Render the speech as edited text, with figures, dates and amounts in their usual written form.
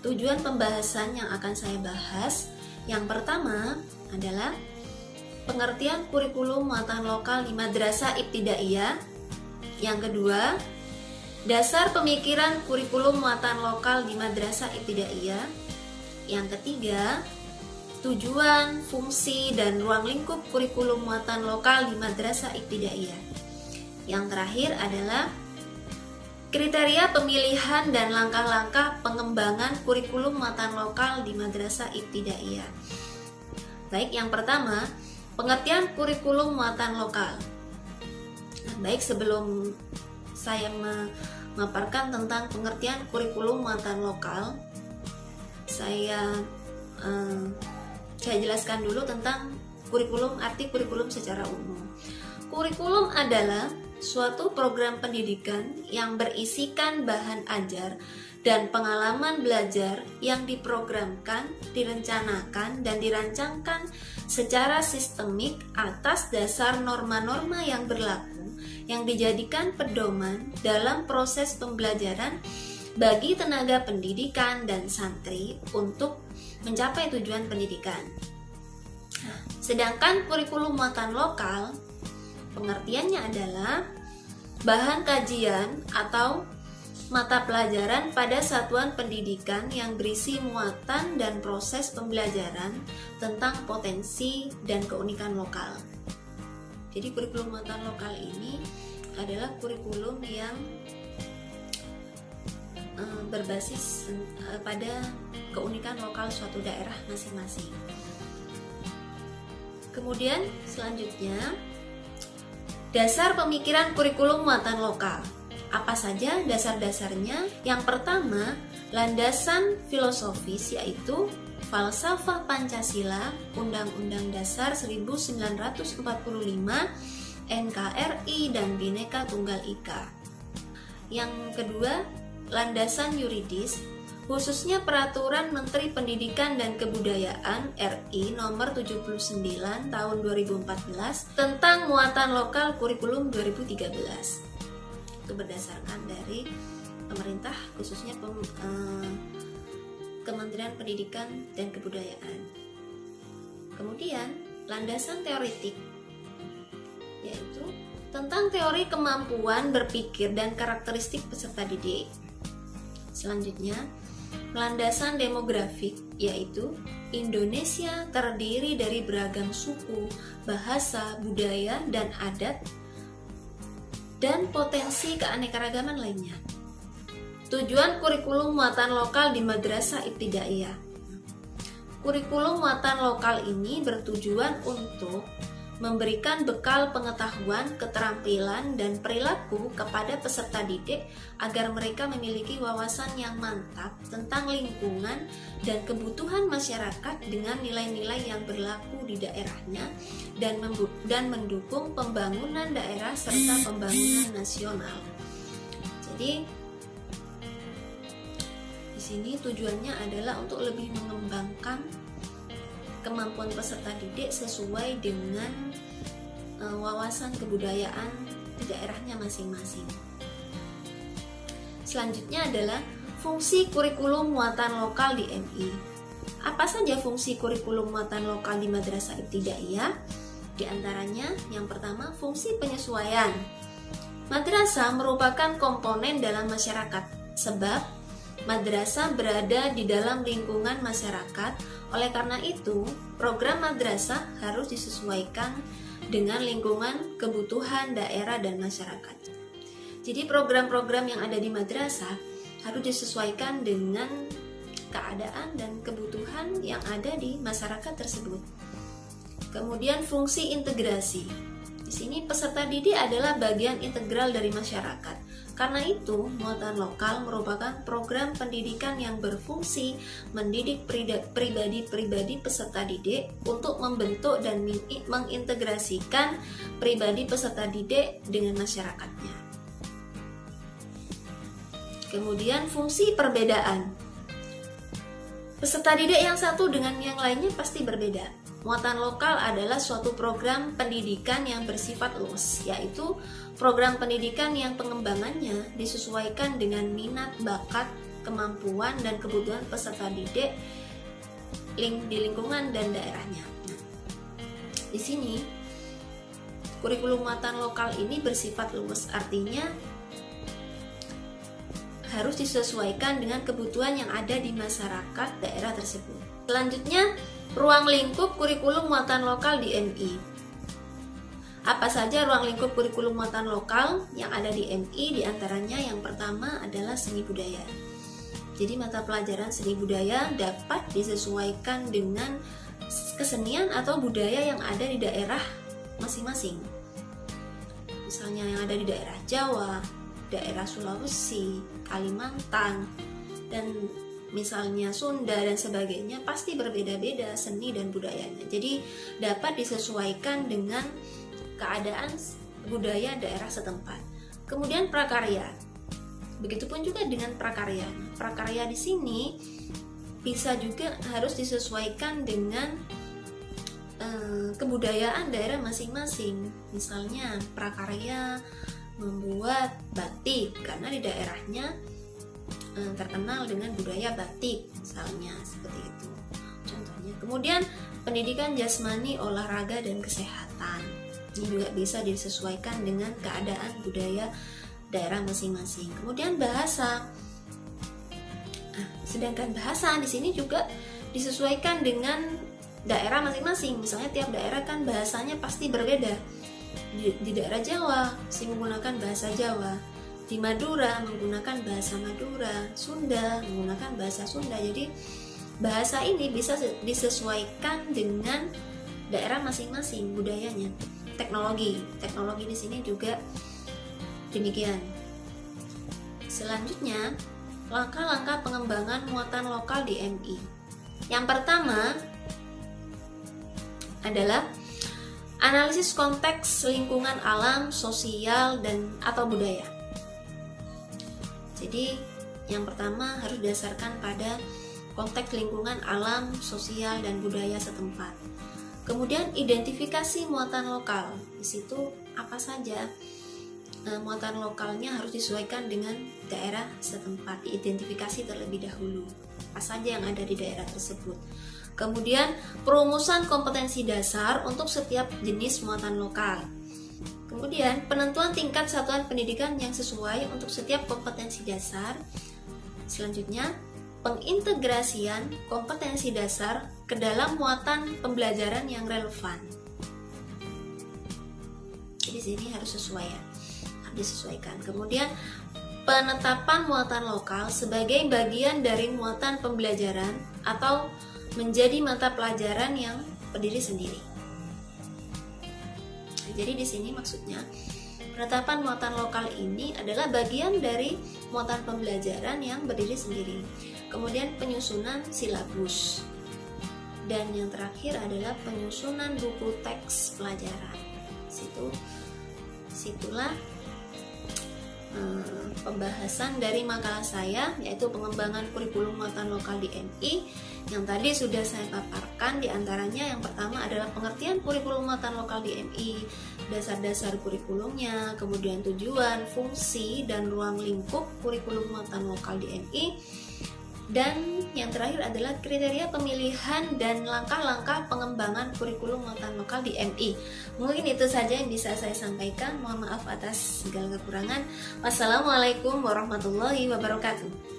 tujuan pembahasan yang akan saya bahas, yang pertama adalah pengertian kurikulum muatan lokal di Madrasah Ibtidaiyah. Yang kedua, dasar pemikiran kurikulum muatan lokal di Madrasah Ibtidaiyah. Yang ketiga, tujuan, fungsi, dan ruang lingkup kurikulum muatan lokal di Madrasah Ibtidaiyah. Yang terakhir adalah kriteria pemilihan dan langkah-langkah pengembangan kurikulum muatan lokal di Madrasah Ibtidaiyah. Baik, yang pertama, pengertian kurikulum muatan lokal. Baik, sebelum saya memaparkan tentang pengertian kurikulum muatan lokal, saya jelaskan dulu tentang kurikulum, arti kurikulum secara umum. Kurikulum adalah suatu program pendidikan yang berisikan bahan ajar dan pengalaman belajar yang diprogramkan, direncanakan, dan dirancangkan secara sistemik atas dasar norma-norma yang berlaku yang dijadikan pedoman dalam proses pembelajaran bagi tenaga pendidikan dan santri untuk mencapai tujuan pendidikan. Sedangkan kurikulum muatan lokal, pengertiannya adalah bahan kajian atau mata pelajaran pada satuan pendidikan yang berisi muatan dan proses pembelajaran tentang potensi dan keunikan lokal. Jadi kurikulum muatan lokal ini adalah kurikulum yang berbasis pada keunikan lokal suatu daerah masing-masing. Kemudian selanjutnya, dasar pemikiran kurikulum muatan lokal. Apa saja dasar-dasarnya? Yang pertama, landasan filosofis, yaitu falsafah Pancasila, Undang-Undang Dasar 1945, NKRI, dan Bhinneka Tunggal Ika. Yang kedua, landasan yuridis, khususnya Peraturan Menteri Pendidikan dan Kebudayaan RI Nomor 79 Tahun 2014 tentang muatan lokal kurikulum 2013. Itu berdasarkan dari pemerintah, khususnya Kementerian Pendidikan dan Kebudayaan. Kemudian landasan teoritik, yaitu tentang teori kemampuan berpikir dan karakteristik peserta didik. Selanjutnya, landasan demografik, yaitu Indonesia terdiri dari beragam suku, bahasa, budaya, dan adat, dan potensi keanekaragaman lainnya. Tujuan kurikulum muatan lokal di Madrasah Ibtidaiyah. Kurikulum muatan lokal ini bertujuan untuk memberikan bekal pengetahuan, keterampilan, dan perilaku kepada peserta didik agar mereka memiliki wawasan yang mantap tentang lingkungan dan kebutuhan masyarakat dengan nilai-nilai yang berlaku di daerahnya dan mendukung pembangunan daerah serta pembangunan nasional. Jadi di sini tujuannya adalah untuk lebih mengembangkan kemampuan peserta didik sesuai dengan wawasan kebudayaan di daerahnya masing-masing. Selanjutnya adalah fungsi kurikulum muatan lokal di MI. Apa saja fungsi kurikulum muatan lokal di Madrasah Ibtidaiyah? Di antaranya, yang pertama, fungsi penyesuaian. Madrasah merupakan komponen dalam masyarakat, sebab madrasah berada di dalam lingkungan masyarakat. Oleh karena itu, program madrasah harus disesuaikan dengan lingkungan, kebutuhan daerah dan masyarakat. Jadi program-program yang ada di madrasah harus disesuaikan dengan keadaan dan kebutuhan yang ada di masyarakat tersebut. Kemudian fungsi integrasi. Di sini peserta didik adalah bagian integral dari masyarakat. Karena itu, muatan lokal merupakan program pendidikan yang berfungsi mendidik pribadi-pribadi peserta didik untuk membentuk dan mengintegrasikan pribadi peserta didik dengan masyarakatnya. Kemudian fungsi perbedaan. Peserta didik yang satu dengan yang lainnya pasti berbeda. Muatan lokal adalah suatu program pendidikan yang bersifat luas, yaitu program pendidikan yang pengembangannya disesuaikan dengan minat, bakat, kemampuan dan kebutuhan peserta didik di lingkungan dan daerahnya. Nah, di sini kurikulum muatan lokal ini bersifat luas, artinya harus disesuaikan dengan kebutuhan yang ada di masyarakat daerah tersebut. Selanjutnya, ruang lingkup kurikulum muatan lokal di MI. Apa saja ruang lingkup kurikulum muatan lokal yang ada di MI? Di antaranya yang pertama adalah seni budaya. Jadi mata pelajaran seni budaya dapat disesuaikan dengan kesenian atau budaya yang ada di daerah masing-masing. Misalnya yang ada di daerah Jawa, daerah Sulawesi, Kalimantan, dan misalnya Sunda dan sebagainya, pasti berbeda-beda seni dan budayanya. Jadi dapat disesuaikan dengan keadaan budaya daerah setempat. Kemudian prakarya. Begitupun juga dengan prakarya. Prakarya di sini bisa juga harus disesuaikan dengan kebudayaan daerah masing-masing. Misalnya prakarya membuat batik karena di daerahnya terkenal dengan budaya batik, misalnya seperti itu contohnya. Kemudian pendidikan jasmani, olahraga, dan kesehatan. Ini juga bisa disesuaikan dengan keadaan budaya daerah masing-masing. Kemudian bahasa. Nah, sedangkan bahasa di sini juga disesuaikan dengan daerah masing-masing. Misalnya tiap daerah kan bahasanya pasti berbeda. Di daerah Jawa masih menggunakan bahasa Jawa, di Madura menggunakan bahasa Madura, Sunda menggunakan bahasa Sunda. Jadi bahasa ini bisa disesuaikan dengan daerah masing-masing budayanya. Teknologi di sini juga demikian. Selanjutnya, langkah-langkah pengembangan muatan lokal di MI. Yang pertama adalah analisis konteks lingkungan alam, sosial, dan atau budaya. Jadi, yang pertama harus didasarkan pada konteks lingkungan alam, sosial, dan budaya setempat. Kemudian identifikasi muatan lokal. Di situ apa saja muatan lokalnya harus disesuaikan dengan daerah setempat, diidentifikasi terlebih dahulu apa saja yang ada di daerah tersebut. Kemudian perumusan kompetensi dasar untuk setiap jenis muatan lokal. Kemudian penentuan tingkat satuan pendidikan yang sesuai untuk setiap kompetensi dasar. Selanjutnya pengintegrasian kompetensi dasar ke dalam muatan pembelajaran yang relevan. Jadi di sini harus disesuaikan. Kemudian penetapan muatan lokal sebagai bagian dari muatan pembelajaran atau menjadi mata pelajaran yang berdiri sendiri. Jadi di sini maksudnya penetapan muatan lokal ini adalah bagian dari muatan pembelajaran yang berdiri sendiri. Kemudian penyusunan silabus. Dan yang terakhir adalah penyusunan buku teks pelajaran. Situlah pembahasan dari makalah saya, yaitu pengembangan kurikulum muatan lokal di MI, yang tadi sudah saya paparkan. Di antaranya yang pertama adalah pengertian kurikulum muatan lokal di MI, dasar-dasar kurikulumnya, kemudian tujuan, fungsi, dan ruang lingkup kurikulum muatan lokal di MI, dan yang terakhir adalah kriteria pemilihan dan langkah-langkah pengembangan kurikulum muatan lokal di MI. Mungkin itu saja yang bisa saya sampaikan. Mohon maaf atas segala kekurangan. Wassalamualaikum warahmatullahi wabarakatuh.